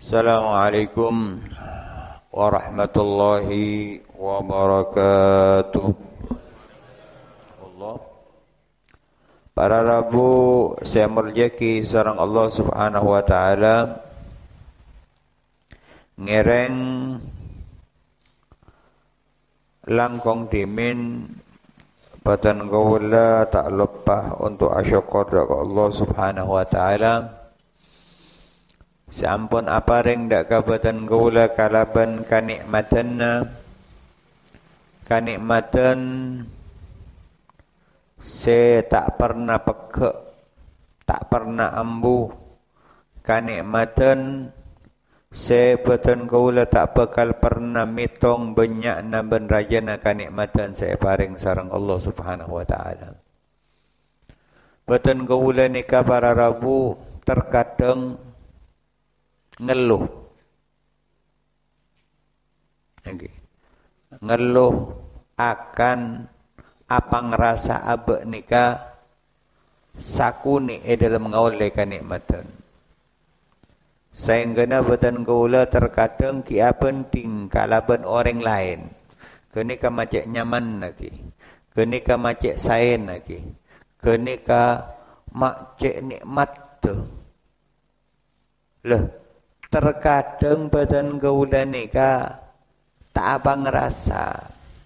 Assalamualaikum warahmatullahi wabarakatuh. Allah. Para Rabu saya muljaki sareng Allah Subhanahu wa taala ngereng langkong dimin batan kawula tak lepah untuk asyukur kepada Allah Subhanahu wa taala. Sampun aparing dak kabatan kawula kalaban kanikmatan se tak pernah peke, tak pernah ambu. Kanikmatan se batan kawula tak bakal pernah mitong benyakna ben rajana kanikmatan se paring sareng Allah Subhanahu wa taala. Batan kawula nika para Rabu terkadang ngeluh. Okay. Ngeluh akan apa ngerasa abe nika sakuni dalam ngawal kanikmatan. Sehingga batan kaula terkadang kia penting kalaban orang lain. Kenika macek nyaman lagi. Kenika macek sain lagi. Kenika macek nikmat tu. Loh, terkadang badan kaula nika tak apa ngerasa,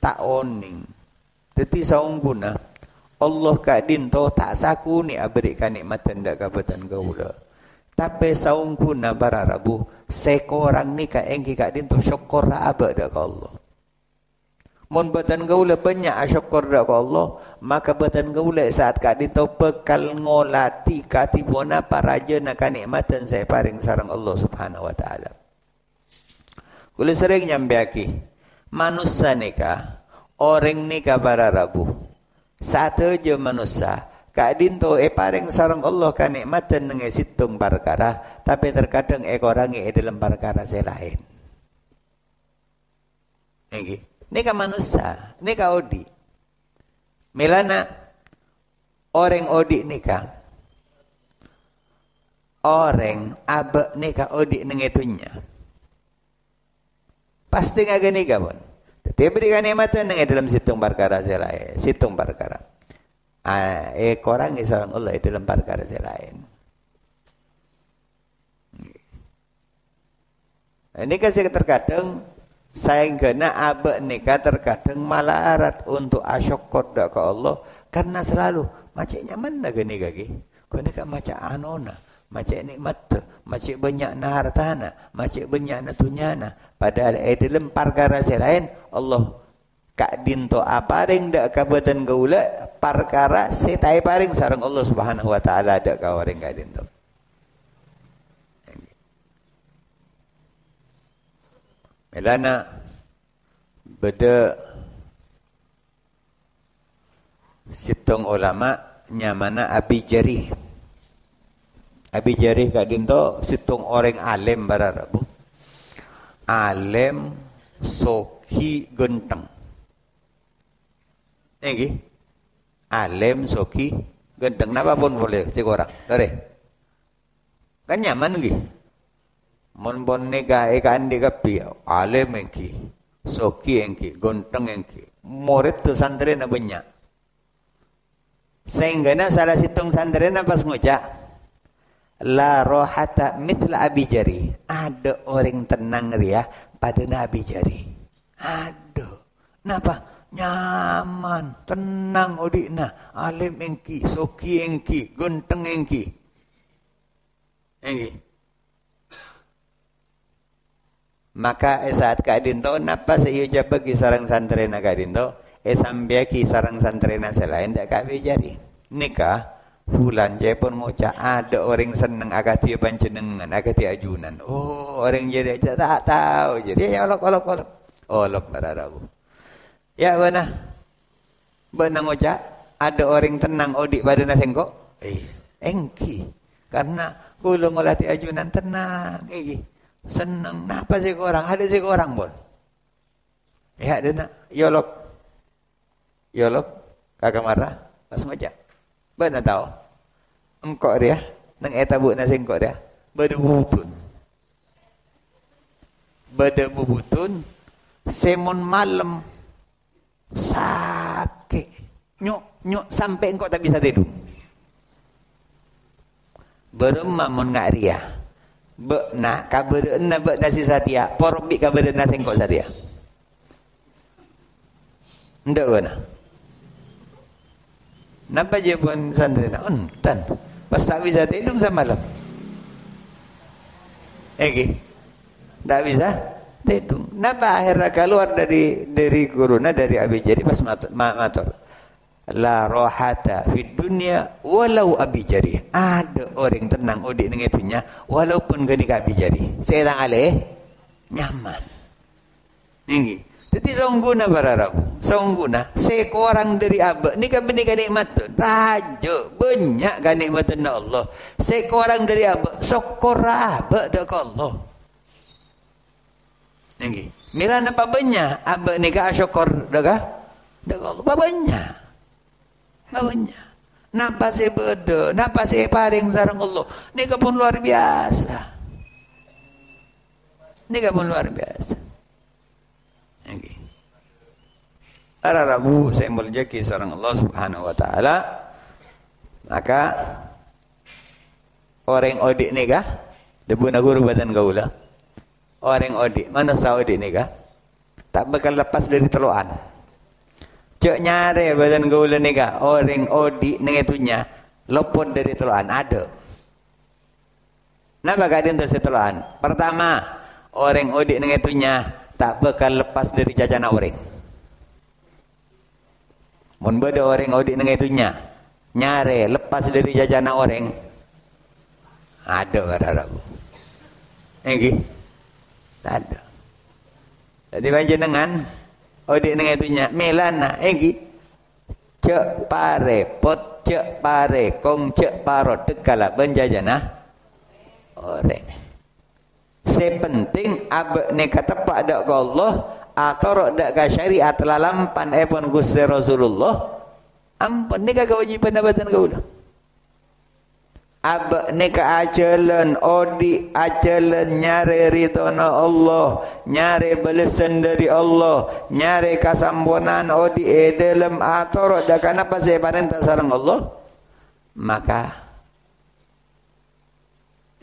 tak oning. Jadi saungguna Allah kak dinto tak sakuni aberikan nikmatan dak ka badan kaula. Tapi saungguna para Rabu sekorang nika engki kak dinto syukur aba dak ka Allah. Mun badan kaula banyak syukur dak ka Allah, maka badan kaula saat kak dinto bekal ngolati katibona parajana kanikmatan saya paring sareng Allah Subhanahu wa taala. Kula sering nyambiaki manusia nika orang nika para Rabu satu je manusia kak dinto paring sareng Allah kanikmatan nang situng perkara, tapi terkadang ekorangi dalam perkara selain. Nggih. Nika manusia, nika odi. Milana orang odi nika. Orang abe nika odi nengitunya. Pasti ngaga nika pun. Tetapi berikan nikmatan neng dalam situng perkara selain, situng perkara. Korang sareng Allah dalam perkara selain. Ini kasih terkadang sehingga abe nika terkadang malah arat untuk asyukur dak ke Allah karena selalu macam nyaman naga nika ki. Kau nika macam anona, macam nikmat, macam banyak na hartana, macam banyak na tunyana. Padahal dalam perkara selain Allah kak dinto aparing dak kabuatan gaula perkara setai paring sareng Allah Subhanahu wa taala dak kawaring kak dinto. Melana beda situng ulama nyamana Abi Jarih. Abi Jarih kak dinto situng orang alim para Rabu. Alim soki genteng. Nggih. Alim soki genteng napa pun boleh si orang. Tare. Kan nyaman nggih. Mun pon nega ikan dikapi alim engki, soki engki, gonteng engki. Murid tu santren banyak. Sehingga salah situng santren pas ngucap la rohata mithla Abi Jari. Ada orang tenang ria pada Nabi Jari. Ada. Napa? Nyaman, tenang odikna. Alim engki, soki engki, gonteng engki. Engki. Maka saat kak dinto napa saya bagi sarang santren kak dinto sambiaki sarang santren selain dak kak bejari nikah fulan je pun ngucap ada orang seneng akati panjenengan akati ajunan. Oh orang jadi tak tahu jadi ya olok para Rabu ya benar ngucap ada orang tenang odik pada nasengko engki karena kulo ngolati ajunan tenang senang, napa sih orang? Ada sih orang pun. Ya ada nak, yolok, kakak marah, pas ngajak. Benar tahu? Engkau dia, nang eta bu nasi engkau dia, berdebutun. beda bubutun semun malam sakit nyuk sampai engkau tak bisa tidur. Beremamun ngak ria. Nak kabar na be nasi satia, porobik kabar nasi engkau satia. Ndak guna. Napa je pun santri nak untan. Pas tak bisa tidur semalam. Tak bisa tidur. Napa akhirnya keluar dari guruna dari Abijari pas matur. La rohata fid dunya walau Abijari. Ada orang tenang odik dengan itunya walaupun gani ka Abijari. Serang aleh nyaman. Ini. Jadi saungguna para Rabu. Saungguna sekorang dari abak ni kan benika nikmatun. Raja banyak kan nikmatun Allah. Sekorang dari abak sokor abak dak Allah. Ini. Mira napa banyak abak ni ka syukur dak Allah. Banyak. Banyak. Napa se beda, napa se paring sareng Allah. Nika pun luar biasa. Nika pun luar biasa. Para Rabu saya muljaki sareng Allah Subhanahu wa taala. Maka orang odik nikah debu guru badan gaula. Orang odik, mana saudi nikah tak bakal lepas dari teluan. Cek nyare badan gaula nikah, orang odik dengan itunya lopot dari teluan ada. Napa kadin tu seteluan? Pertama, orang odik dengan itunya tak bakal lepas dari jajana orang. Mun beda orang odik dengan itunya nyare lepas dari jajana orang ada kada Rabu. Ada. Jadi panjenengan odik dengan itunya melana cek pare pot cek pare kong cek parot tekala benjajana orang. Sepenting abek ne kata pak dak ke Allah atau rok dak ke syariat lalampan epon Gusti Rasulullah ampun ni kewajiban abatan kaulah. Abek ne ka ajalan odi ajalan nyare ridona Allah, nyare balesan dari Allah, nyare kasambonan odi dalam atau rok dak kana pas panen tak sareng Allah, maka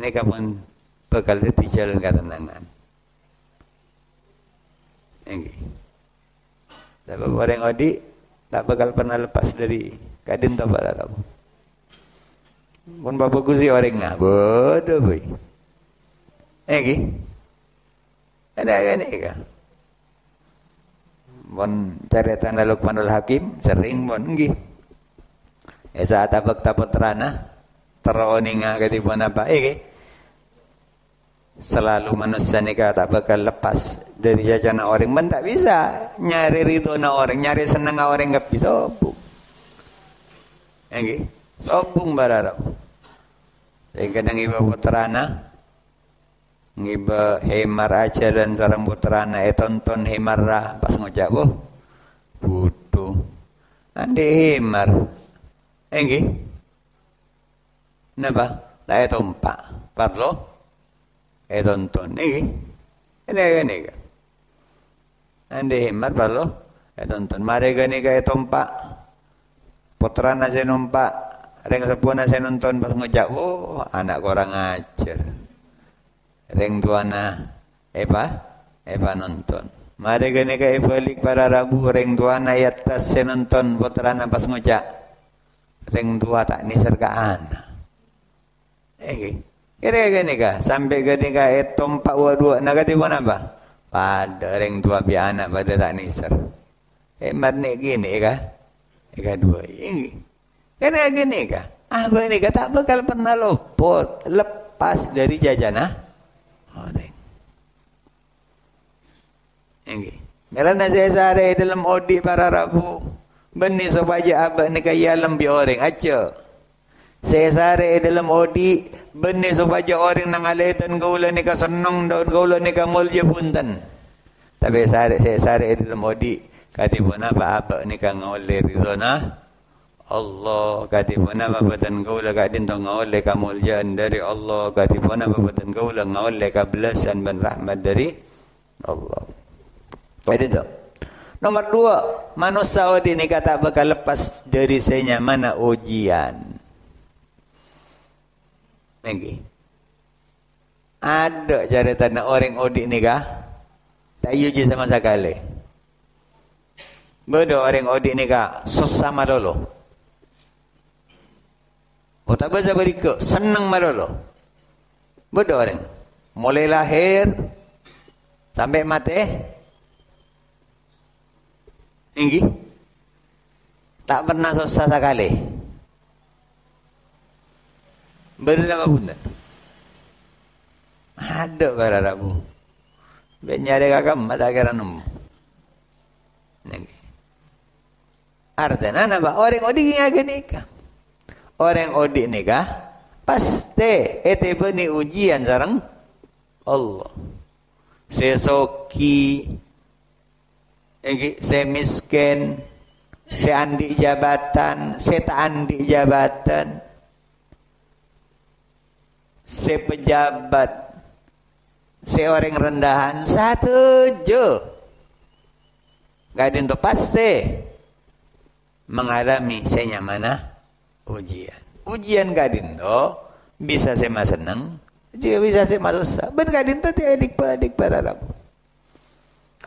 ne pun bakal di jalan ketenangan. Sebab orang odi tak bakal pernah lepas dari kadin tak pada Rabu. Pun bapa gusi orangnya bodoh boy. Ada ni kan? Pun cerita Luqmanul Hakim sering pun saat abak tapot terana teroninga ketipun apa selalu manusia nikah tak bakal lepas dari jajana orang. Men tak bisa nyari ridho na orang, nyari senang orang gak bisa sobung. Sobung bararap. Jadi kadang iba putrana ngiba hemar ajaran sarang putrana tonton hemar ra pas ngocak butuh ande hemar napa tak tompak parlo tonton ini kan ande hemar parlo tonton mare gani ka tompak putrana senompak reng sepuna saya nonton pas ngejak, anak korang ajar. Reng tuana, Eva nonton. Mari gini ka balik para Rabu, reng tuana yatas saya nonton putrana pas ngejak. Reng tua tak nisar ka anak. Kira gini ka, sampai gini ka tompak dua, nak kati pun apa? Pada reng tua bi anak pada tak nisar. Marne gini ka, dua ini. Kena gini kah? Abang ni tak bakal pernah lepas dari jajana orang. Melan saya sare dalam odi para Rabu. Beni sobaja abang ni kaya lembi orang aja. Saya sare dalam odi beni sobaja orang nang alaitan gaula ni ka senang daun gaula ni ka mulya punten. Tapi saya sare dalam odi katipun apa abang ni ka ngole ridona Allah katipuna babatan gaula kadin to ngawle kamuliaan dari Allah katipuna babatan gaula ngawle kabelasan dan rahmat dari Allah. Jadi tu. Nomor 2, manusia ini kata bakal lepas dari mana ujian. Lagi. Ada cerita orang odi ni kah? Tak uji sama sekali. Beda orang odi ni kah? Susah malolo. Oh tak bisa berikut, senang malolo. Beda orang. Mulai lahir sampai mati. Tinggi. Tak pernah susah sekali. Bernama bunda. Ada para rabu. Benyari kakak mata kira nemu. Artinya apa? Orang odi yang nikah. Orang odi nikah pasti ete beni ujian sareng Allah. Sesoki saya miskin, saya andi jabatan, saya tak andi jabatan, saya pejabat, saya orang rendahan, satu je. Gadin tu pasti mengalami saya mana ujian. Ujian gadin tu bisa saya senang, juga bisa saya susah. Ben gadin tu tiada adik para rabu.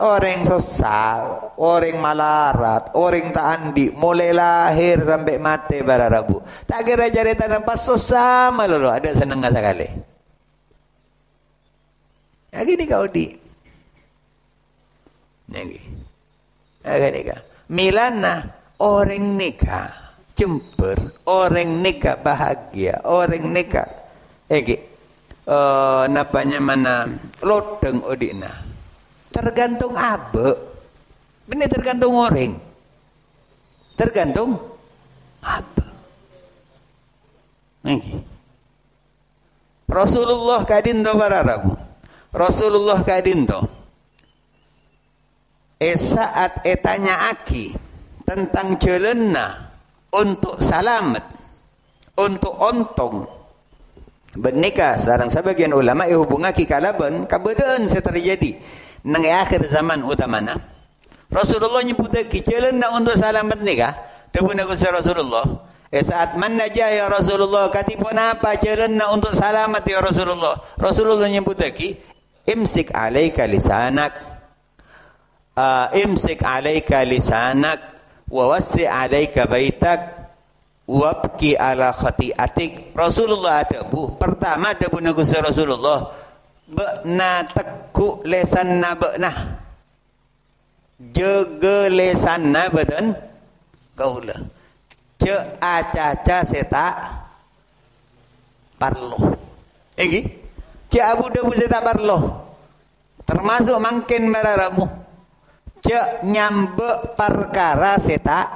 Orang susah, orang malarat, orang tak andi, mulai lahir sampai mati para rabu. Tak kira jari tanam pas susah malu ada senang sekali. Ya gini kau di. Negi. Ya gini kau. Milana orang nikah jemper, orang nikah bahagia, orang nikah. Napanya mana lodeng odina. Tergantung abe. Benar tergantung orang. Tergantung abe. Niki. Rasulullah kadinto para rabu. Rasulullah kadinto. Saat etanya aki tentang jalanna untuk selamat, untuk ontong. Bernikah sarang sebagian ulama hubungaki kalaban kabedaan terjadi. Nang akhir zaman utamana Rasulullah nyebut jalan untuk selamat nikah. Dawuh Nabi Rasulullah, saat man najah ya Rasulullah, katipun apa jalan untuk selamat ya Rasulullah. Rasulullah nyebut imsik alaika lisanak, imsik alaika lisanak, wa wassi alaika baitak, wabki ala khati'atik. Rasulullah ada bu. Pertama ada bu Nabi Rasulullah. Bekna tekuk lesanna bekna. Jaga lesanna badan kaulah. Ce acaca seta parlo. Egi. Ce abu debu seta parlo. Termasuk mangkin meraramu. Ce nyambe perkara seta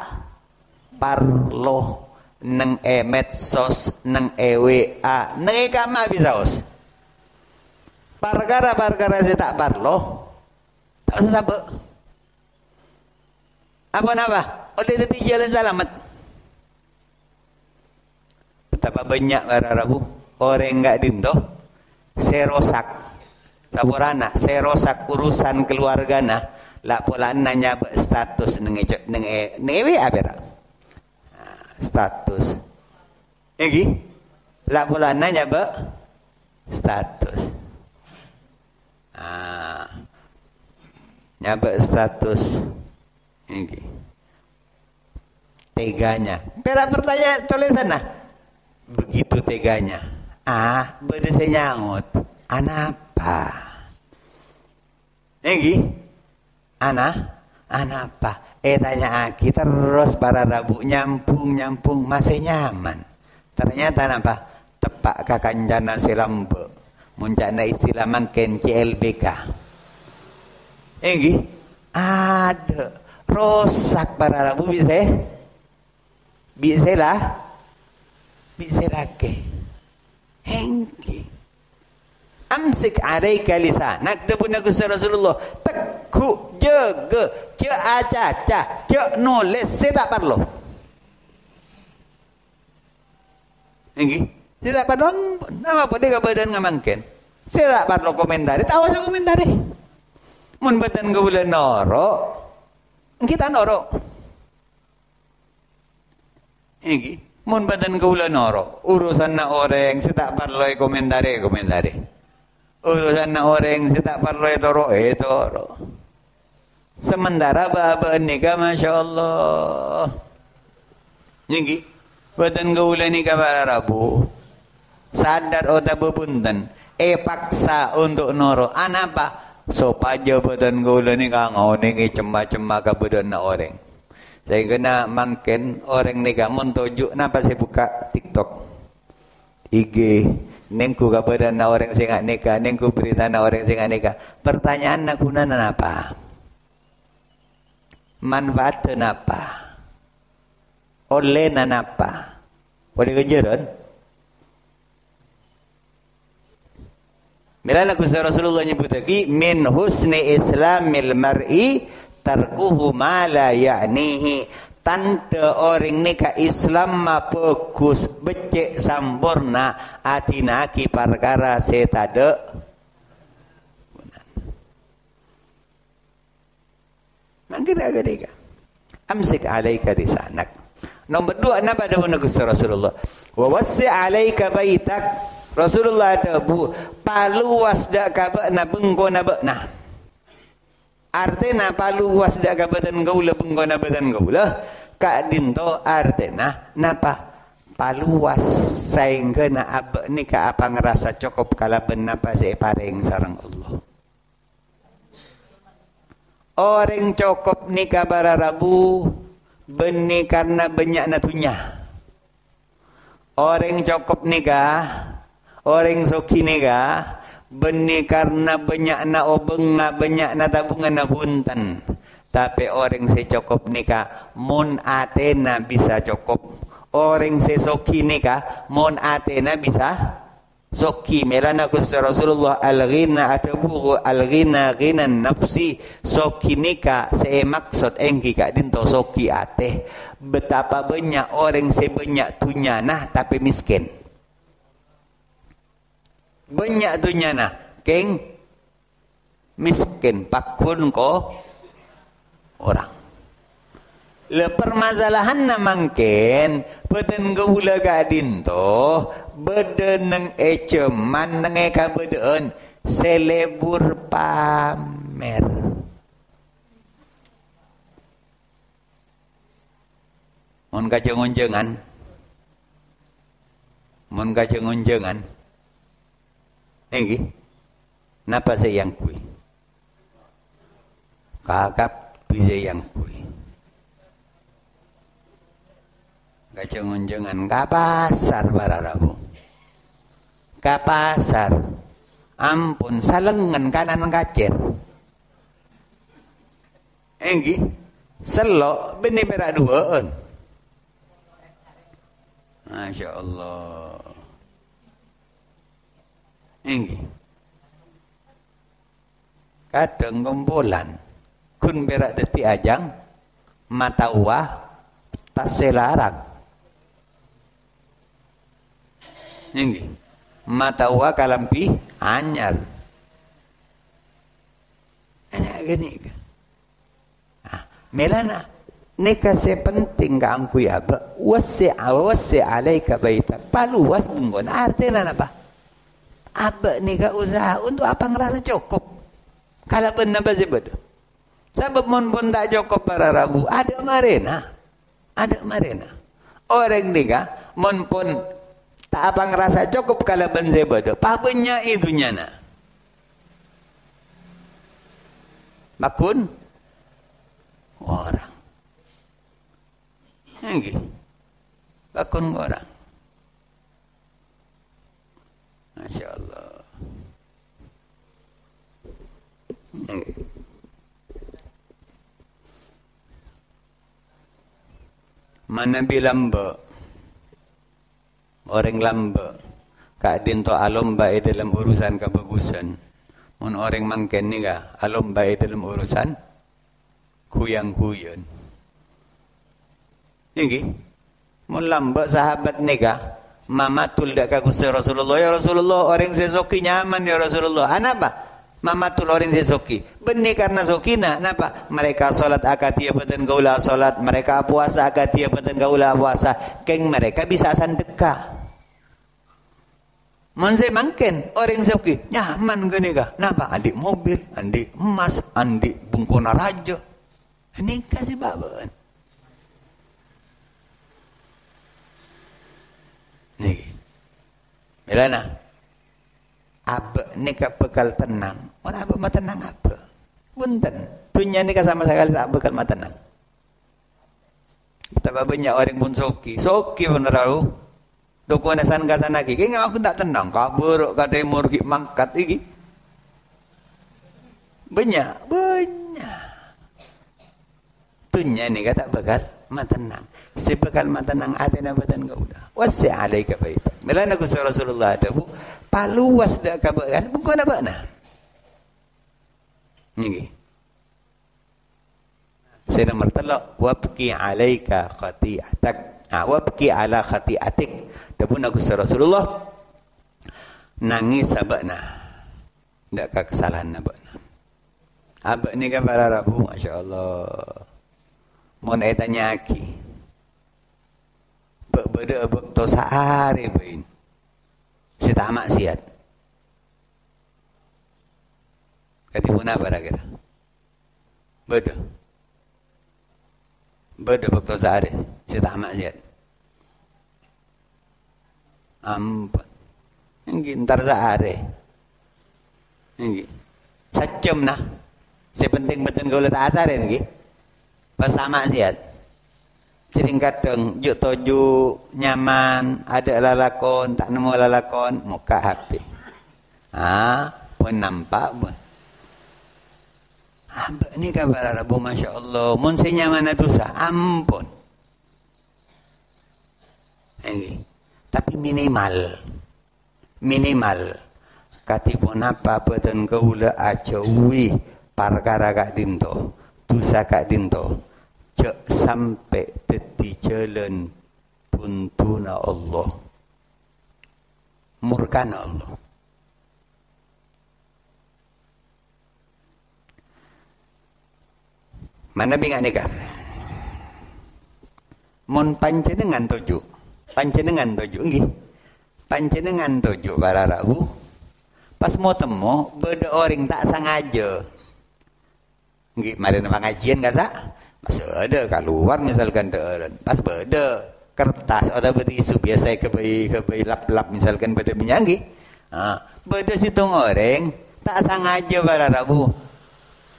parlo. Neng medsos, neng WA, neng kama bisaos. Perkara-perkara saya tak parlo, tak usah sabuk. Apa-apa? Oleh itu jalan selamat. Betapa banyak para rabu orang enggak dinto, saya rosak. Saburana, saya rosak urusan keluargana. Lah pola nanya status neng WA berak. Status. Egi, lah pola nanya status. Nyabak status ini teganya. Perak pertanyaan tulisan nah. Begitu teganya. Beda saya nyangut. Anapa? Ini anapa? Tanya aki terus para rabu nyambung masih nyaman. Ternyata apa? Tepak kakanjana silambe. Muncakna istilah mangken CLBK. Ini ada rosak para rabu bisa lagi. Hengki. Amsik alaika lisanak debu Nabi Rasulullah. Tekuk jaga cek acaca cek nulis saya tak perlu. Ini tidak perlu, nama apa dia badan ngamankan. Saya tak perlu komentari, tahu saya komentari. Mun beten gaula noro, kita noro. Iki, mun beten gaula noro, urusan na orang si tak parloy komentari. Urusan na orang si tak parloy toro. Sementara baba nikah Masya Allah. Iki, beten gaula nikah para Rabu. Sadar otak bebuntan, paksa untuk noro. Anapa? Supaya badan gula ni kangoning cemma-cemma ke badan na orang. Saya kena makin orang ni kamun tujuk napa saya buka TikTok, IG, nengku ke badan na orang singa nikah, nengku berita na orang singa nikah. Pertanyaan nak guna apa? Manfaat apa? Oleh apa? Boleh kejaran? Mila lagu Rasulullah nyebut lagi min husni islamil mar'i tarkuhu ma la ya'nihi. Tanda orang nikah Islam ma bagus becek sampurna atinaki perkara setada mungkin agak deka amsik alaika lisanak. Nomor 2 napa dawuh Rasulullah wa wasi alaika baitak. Rasulullah ada paluas dak kabana benggona bekna. Artena paluas dak kabatan gaula benggona batan gaula ka dinto artena napa paluas sehingga na abek ni ka apa ngerasa cukup kalaben napa si paring sareng Allah. Orang cukup nikah para Rabu benih karena banyak natunya. Orang cukup nikah orang soki nikah benih karena banyak na obeng banyak na tabungan na punten. Tapi orang secukup nikah mun atena bisa cukup. Orang sesoki nikah mun atena bisa soki. Melana kus Rasulullah al-ghina adabu al-ghina ghinan nafsi. Soki nikah saya maksud engki kak dinto soki ate. Betapa banyak orang sebanyak tunya nah tapi miskin. Banyak dunia nah, keng miskin pakun ko orang. Le permasalahan na mangken beden gaula gadin to beden neng eceman neng eka beden selebur pamer. Mun kajengonjengan. Enggi, napa saya yang kui? Kakap bisa yang kui. Kajengan ka pasar para Rabu. Ka pasar, ampun salengan kanan kacer. Enggi, selok benih perak duaan. Masya Allah. Enggi kadang kumpulan kun berak deti ajang matawa tas selarang enggi matawa kalampi anyar gini melana neka sepenting ka angku ya wasi alaika baita paluas bunggon artinya apa? Abah nikah usaha untuk apa ngerasa cukup? Kalau benar pasti betul. Sebab pun tak cukup para Rabu. Ada marina. Orang nikah pun tak apa ngerasa cukup kalau benar betul. Pabenya itunya nah. Bakun orang. Ini. Bakun orang. Masya Allah. Mana bilamba orang lamba kak dinto alomba dalam urusan kebagusan. Mun orang mangken ni ga alomba dalam urusan kuyang-kuyon. Ini mun lamba sahabat ni ga mamatul dak kagus Rasulullah. Ya Rasulullah, orang sesoki nyaman ya Rasulullah. Anapa? Mamatul orang saya soki. Benih karena sokina. Kenapa? Mereka solat akatia badan gaula solat. Mereka puasa akatia badan gaula puasa. Keng mereka bisa sandeka. Monsai mangken orang soki. Nyaman gini kah? Kenapa? Andik mobil, andik emas, andik bungkona raja. Ini kasih babaan. Nih. Belana. Apa ni bekal tenang. Orang apa mah tenang apa? Bunten. Dunia ni sama sekali tak bekal mah tenang. Betapa banyak orang pun soki. Soki pun tahu. Doko nasan kasan lagi. Kayaknya aku tak tenang. Kabur ke timur ki mangkat iki. Banyak. Dunia ni kata bekal mah tenang. Sebekal mah tenang atina badan kau dah. Wasi alaika baitak. Melana ku Rasulullah ada bu. Paluas dak kabakan bukan apa nah. Niki. Saya nomor 3 wabki alaika khati'atak. Wabki ala khati'atik. Dapun aku Rasulullah nangis sabana. Ndak ka kesalahan abana. Abak ni kan para Rabu masya-Allah. Mon tanya aki. Beda bekto sehari bain. Si tak maksiat. Katimun apa kira? Beda bekto sehari. Si tak maksiat. Ampun. Ini ntar sehari. Ini. Sacem nah. Si penting betul kau letak asar ini. Pas maksiat. Sering kadang juk toju nyaman, ada lalakon, tak nemu lalakon, muka HP. Pun nampak pun. Abang ni kabar Rabu Masya Allah. Mun senyaman itu sah, ampun. Ini. Tapi minimal. Katipun apa betul kaula acawi perkara kak dinto, dosa kak dinto. Cek sampai teti jalan buntuna Allah. Murkana Allah. Mana bingat ni kah? Mun panjenengan tuju. Nggih. Panjenengan tuju para Rabu. Pas mau temu beda orang tak sengaja. Nggih, mari nang pengajian gak pas ada keluar misalkan pas beda kertas atau betisu biasa kebai lap-lap misalkan pada minyangi. Beda situ goreng tak sengaja para Rabu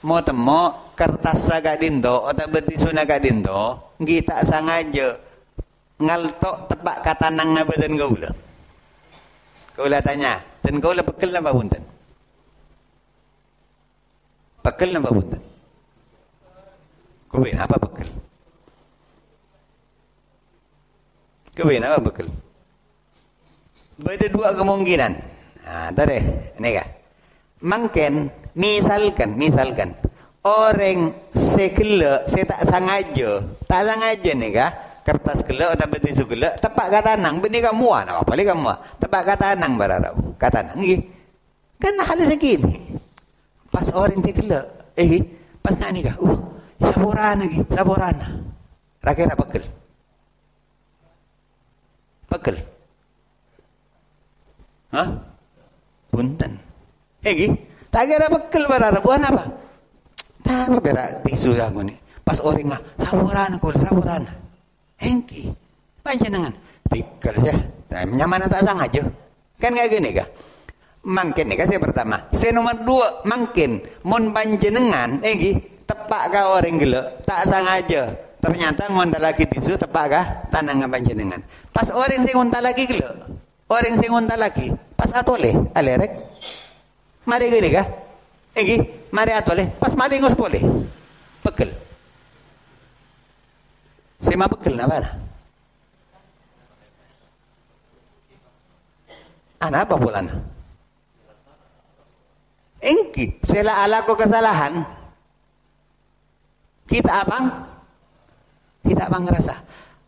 mau temu kertas agak dinto atau betisu agak dinto nggih tak sengaja ngaltok tepak kata nang ngabadan gaula. Gaula tanya, dan gaula bekel napa punten? Bekel napa punten? Kewin apa bekel? Beda dua kemungkinan. Tadi, ini kah? Mungkin, misalkan orang sekele, saya tak sengaja nih kah? Kertas gela atau betisu gela, tepak kata nang, benih kamu apa boleh kamu? Tepak kata nang bararabu, kata nang, kan hal segini. Pas orang sekele, pas nggak nih kah? Saborana. Rakira pekel. Punten. Tak kira pekel barara buan apa? Apa berak tisu aku ni. Pas orang saborana. Hengki. Panjenengan. Pikir ya. Nyaman tak sang aja. Kan kayak gini kah? Mungkin nih saya pertama. Saya nomor 2 mungkin mun panjenengan tepak kah orang gelo tak sengaja ternyata ngontal lagi tisu tepak kah tanang panjenengan pas orang sing ngontal lagi gelo orang sing ngontal lagi pas atole alerek mari gini kah mari atole pas mari ngos boleh pekel sema pekel napa ana apa pulana sela ala ko kesalahan kita abang ngerasa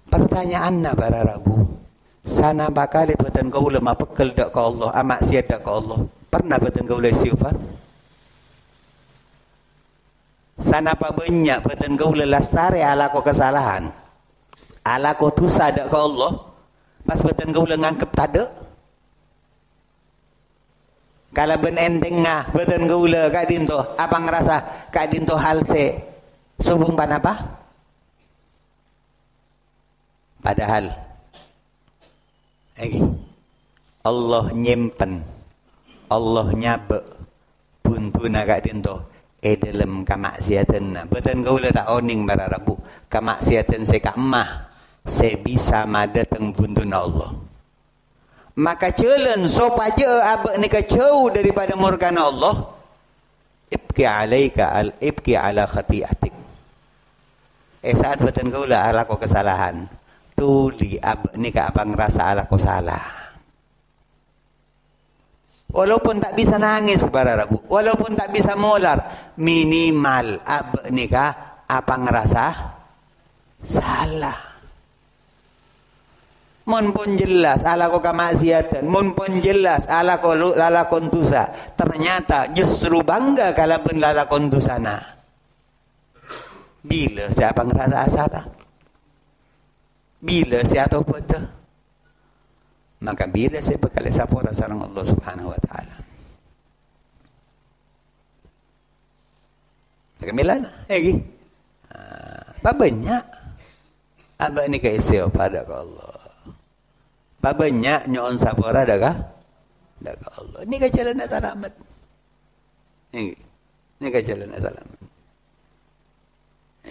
pertanyaan na para Rabu sana bakal badan kau lemah pekel dak ke Allah amak siat dak ke Allah pernah badan kau istighfar sana pa banyak beten gaula lasare ala ko kesalahan. Ala ko tu sadak ke Allah. Pas beten gaula ngangkep tada. Kalau ben enteng ngah beten gaula kak dinto, apa ngerasa kak dinto hal se subung pan apa? Padahal lagi Allah nyimpen, Allah nyabe buntuna kak dinto dalam kamaksiatan. Beten gaula tak oning bara rabu kamaksiatan se kak emah se bisa madateng buntuna Allah. Maka jalan sopaja abak ni kacau daripada murkana Allah. Ibki ala khati'atik. Saat beten gaula ala ko kesalahan. Tuli abak ni ka abang rasa ala ko salah. Walaupun tak bisa nangis para rabu, walaupun tak bisa molar, minimal abak ni ka abang rasa salah. Mun pun jelas ala ko kamaksiatan, mun pun jelas ala ko lalakon tusa. Ternyata justru bangga kalau ben lalakon tusana. Bila siapa ngerasa salah? Bila siapa betul? Maka bila saya bakal sapora sareng Allah Subhanahu wa taala. Kamilan lagi. Banyak abang ni kaisio pada Allah. Banyak nyon sapora dah Allah. Ni ka jalan nak selamat. Ni ka jalan nak selamat.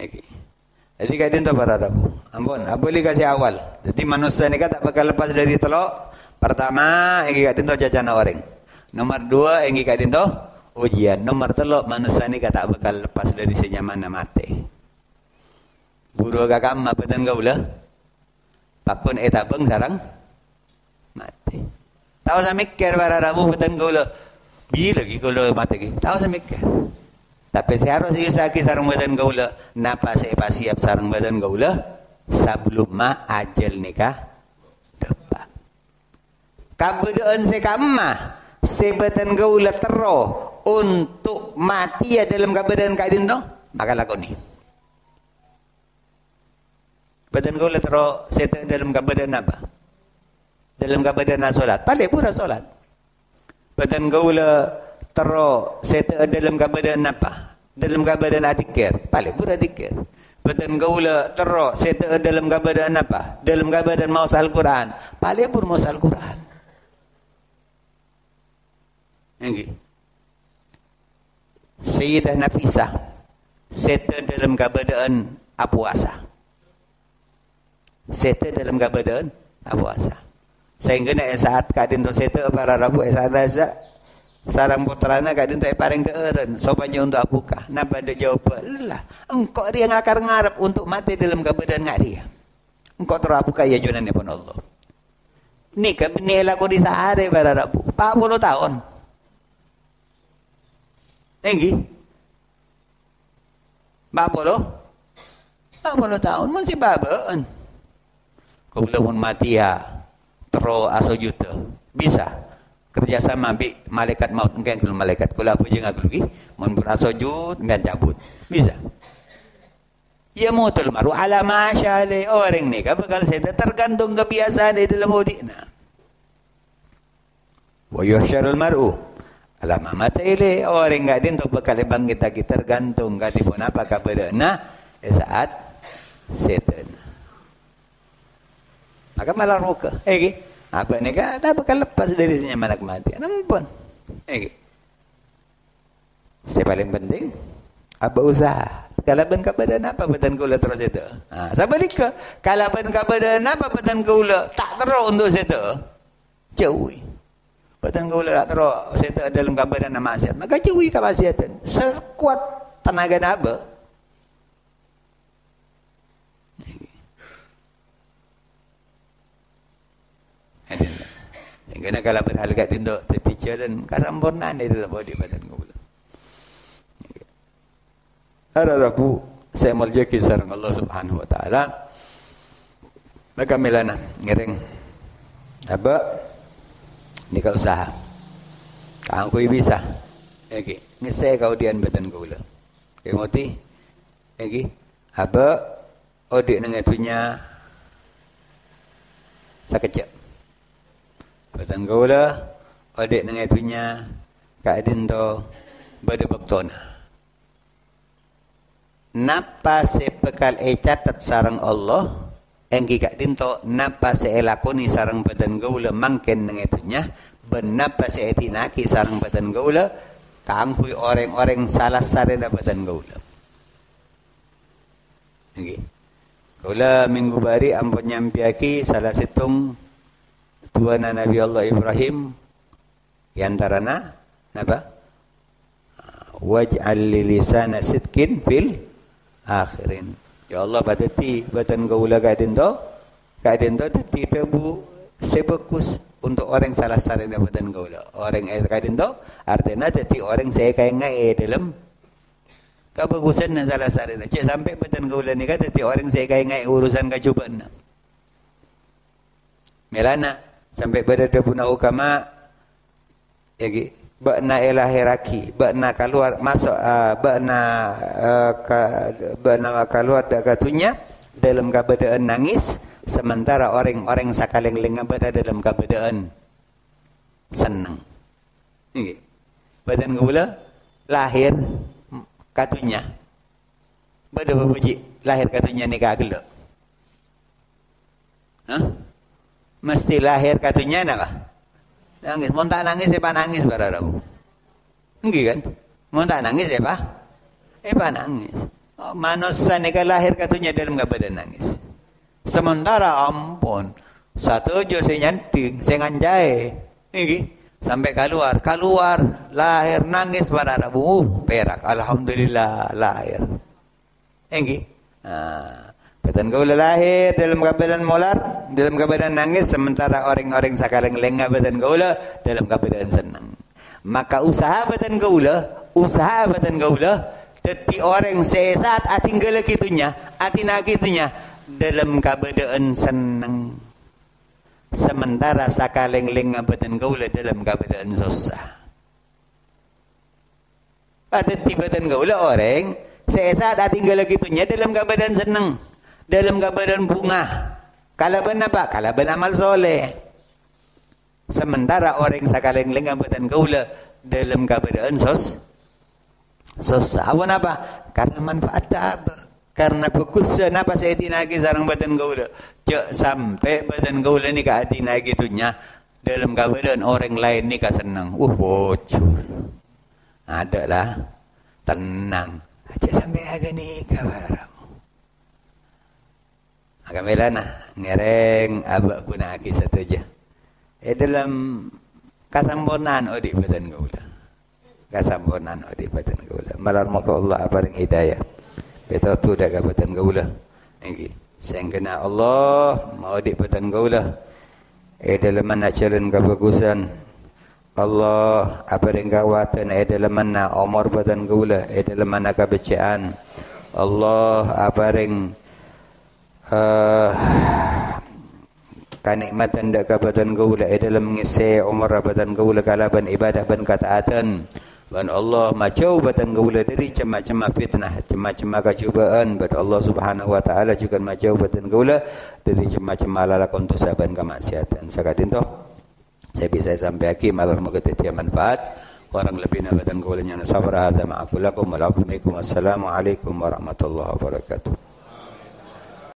Okey. Jadi kadin tu para daku. Ampun, boleh kasih awal. Jadi manusia ni kan tak bakal lepas dari telok. Pertama, ingi kadin tu jajan orang. Nomor 2, ingi kadin tu ujian. Nomor 3, manusia ni kan tak bakal lepas dari senyaman mati. Buru agak kam apa dan gaula. Pakun etabeng sarang mati. Tahu saya mikir para rabu betan gaula. Bila lagi gaula mati lagi. Tahu saya mikir. Tapi saya harus isaki sarang betan gaula. Napa saya siap sarang betan gaula sebelum ma ajal nikah depan. Kabudaan saya kamah sebetan gaula tero untuk mati ya dalam keadaan kadin tu maka lakoni. Betan gaula tero saya dalam keadaan apa? Dalam keadaan solat, paling pura solat. Badan gaula tero seta dalam keadaan apa? Dalam keadaan adikir, paling pura adikir. Badan gaula tero seta dalam keadaan apa? Dalam keadaan maus Al-Quran, paling pura maus Al-Quran. Ini. Sayyidah Nafisah seta dalam keadaan puasa. Seta dalam keadaan puasa. Sehingga nak saat kadin tu seta para rabu rasa sarang putrana kadin tu paling keeren sopanya untuk apukah napa dia jawab lah engkau dia ngakar ngarep untuk mati dalam keadaan ngak dia engkau terapukah ya junan ni pun Allah ni kabini laku di sehari para rabu 40 tahun tinggi 40 tahun masih babaan kau belum mati ya tero aso juta bisa kerjasama bi malaikat maut engkan kalau malaikat kula apa je ngaku lagi mun aso jut ngan cabut bisa ya mutul maru ala masyale orang ni ka bakal saya tergantung kebiasaan di dalam hidupnya wa yuhsyarul mar'u ala ma mata ile orang enggak din tu bakal bangkit lagi tergantung katipun apa kabarna saat setan. Maka malah roka. Apa ni kan? Dah bakal lepas dari senyaman kematian. Ampun. Yang paling penting, apa usaha? Kalau ben kebadan apa betan gula terus itu? Sabalik ke? Kalau ben kebadan apa betan gula tak terus untuk itu? Jauh. Betan gula tak terus itu dalam kebadan maksiat. Maka jauh kemaksiatan. Sekuat tenaga apa? Kena kalau berharga tindak teacher dan kesempurnaan di dalam body badan gula. Harap saya muljaki sareng Allah Subhanahu wa taala. Maka melana ngereng apa ni ka usaha. Kang ko bisa. Ngisay kau dian badan gula. Kay moti Lagi aba odik nang itunya sakejap. Badan gaula odik nang itunya kaadin to bade baktona. Napa sepekal catat sarang Allah enggi kaadin to napa elakoni sarang badan gaula mangken nang itunya benapa etinaki sarang badan gaula kaanghui orang-orang salah sarena badan gaula. Okay. Kaula minggu bari ampun nyampiaki salah situng tuana Nabi Allah Ibrahim yantarana napa waj'al li lisana sidqin fil akhirin. Ya Allah badati badan gaula kadin to dadi tebu sebagus untuk orang salah sarena badan gaula. Orang kadin to artinya dadi orang saya kaya ngai dalam kebagusan na salah sarina. Cik sampai badan gaula ni kata ti orang saya kaya ngai urusan kacubaan na. Melana sampai berada puna ukama yagi bakna elahiraki bakna keluar masuk bakna keluar dak katunya dalam keadaan nangis sementara orang-orang sakaleng-leng berada dalam keadaan senang. Yagi badan gaula lahir katunya bada babuji lahir katunya nikah gelak. Mesti lahir katunya apa? Nangis, mau tak nangis apa nangis bararaku. Enggak kan? Mau tak nangis apa? Nangis. Oh, manusia nikah lahir katunya dalam badan nangis. Sementara ampun satu jo saya nyanting, saya nganjai. Sampai keluar lahir nangis pada Rabu perak alhamdulillah lahir badan gaula lahir dalam keadaan molar dalam keadaan nangis sementara orang-orang sakaleng lengah badan gaula dalam keadaan senang. Maka usaha badan gaula teti orang sesat atinggal kitunya atina kitunya dalam keadaan senang. Sementara sakaleng-leng badan gaula dalam keadaan susah. Ada di badan gaula orang sesaat tinggal gitunya dalam keadaan senang, dalam keadaan bunga. Kalaban apa? Kalaban amal soleh. Sementara orang sakaleng-leng badan gaula dalam keadaan susah. Apa? Karena manfaat apa? Karena bagus kenapa saya tinagi sarang badan gaula. Cek sampai badan gaula ni kaadinagi itunya dalam keadaan orang lain ni senang. Bocor. Adalah tenang. Cek sampai agak ni kabararamu. Agak melana ngereng abak guna aki satu je. Dalam kasambonan odi badan gaula. Kasambonan odi badan gaula. Malar maka Allah aparing hidayah. Beta tu dah ke badan gaula. Niki. Sing kena Allah mau di badan gaula. Dalam mana jalan kebagusan. Allah apa yang kawatan dalam mana umur badan gaula. Dalam mana kebajikan. Allah apa yang kanikmatan dak ke badan gaula dalam mengisi umur badan gaula kalaban ibadah ban kataatan. Dan Allah macau badan gaula dari macam-macam fitnah, macam-macam kecubaan. Dan Allah Subhanahu wa taala juga macau badan gaula dari macam-macam malakon tusaban kemaksiatan. Sakadin toh saya bisa sampai aki malar magatiya manfaat. Orang lebih na badan gaulanya sabar hada ma'akulakum. Assalamualaikum warahmatullahi wabarakatuh.